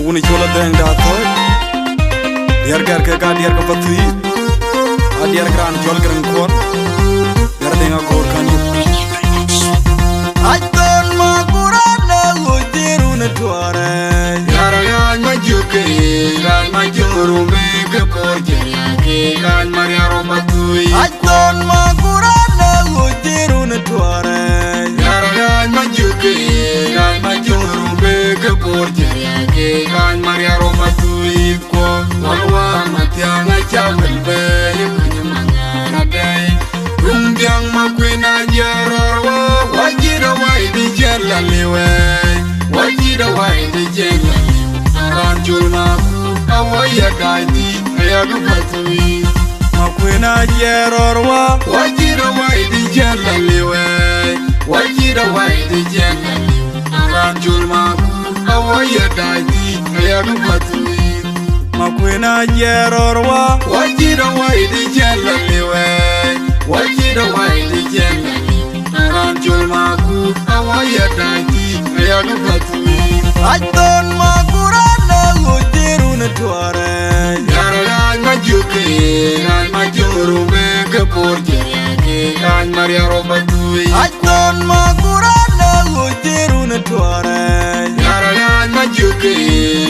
Wuni chola deng da toy diar gar ke ga diar ka patri diar gran jol gran kor diar denga kor kan I don't magurana udiruna tuare yaragan majuke gan majuru me ke porje ke gan mariaro matui I don't magurana udiruna tuare yaragan majuke gan majuru me ke porje ke gan mariaro matui ko walwa matianga chawel be yimanya dai rumbiang makwena jarorwa wajira waidi jella liwe wajira waidi jella ranjul maku awaya daiti ayagu patui makwena jarorwa wajira waidi jella liwe wajira waidi jella ranjul maku awaya daiti ayagu patui makwena jarorwa wajira waidi jella liwe wajira waidi jella ranjul maku awaya daiti ayagu patui I don't magurana udiruna tuare yaragan majuke gan majuru me ke porje ke gan mariaro patui I don't magurana udiruna tuare yaragan majuke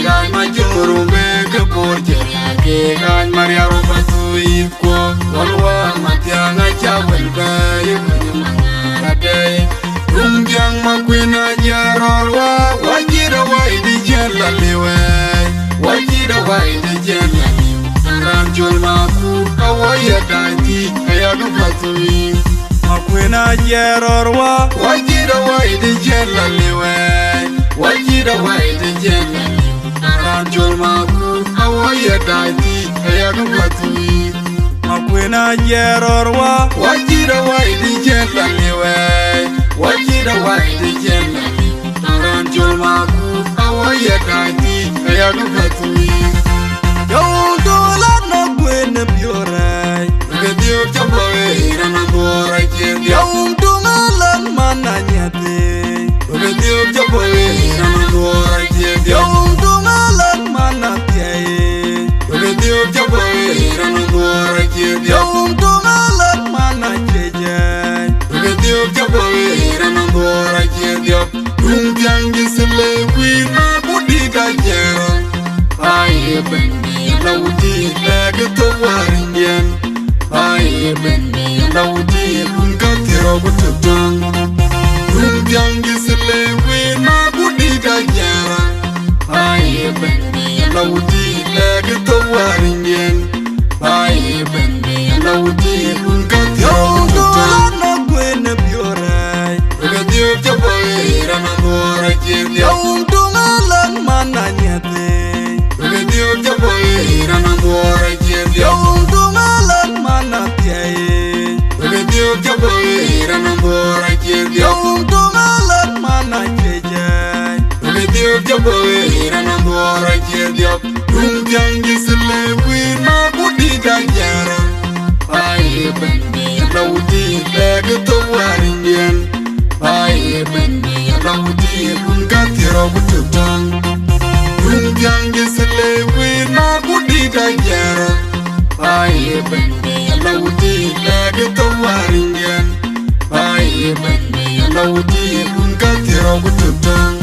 gan majuru me ke porje ke gan mariaro patui ko walwa matianga chawel ba yimanya dai rumbiang makwena jarorwa wajira waidi jella liwe wajira waidi jella ranjul maku awaya daiti ayagu patui makwena jarorwa wajira waidi jella liwe wajira waidi jella ranjul maku awaya daiti ayagu patui makwena jarorwa wajira waidi jella liwe wajira waidi jella ranjul maku awaya daiti ayagu patui Yaudola na gwena biorai gadio chaboe irana bora jedia Yaudumalan mananyate gadio chaboe irana bora jedia Yaudumalan manatiaye gadio chaboe irana bora jedia Yaudumalan manachejay gadio chaboe irana bora jedia rumjangi sele wina budida jero ai bendi lauti lagto waringen ai bendi lauti ungatiro butang rumjangi sele wina budida jero ai bendi lauti lagto waringen ai bendi lauti ungatiro Yaudola butang na gwena biorai gadio chaboe irana bora jedia Yaudumalan mananyate gadio chaboe irana bora jedia Yaudumalan manatiaye gadio chaboe irana bora jedia Yaudumalan manachejay gadio chaboe irana bora jedia rumjangi sele wina budida jara ai bendi lauti lagto waringen ai bendi lauti ungatiro butang rumjangi sele wina budida jara ai bendi lauti lagto waringen ai bendi lauti ungatiro butang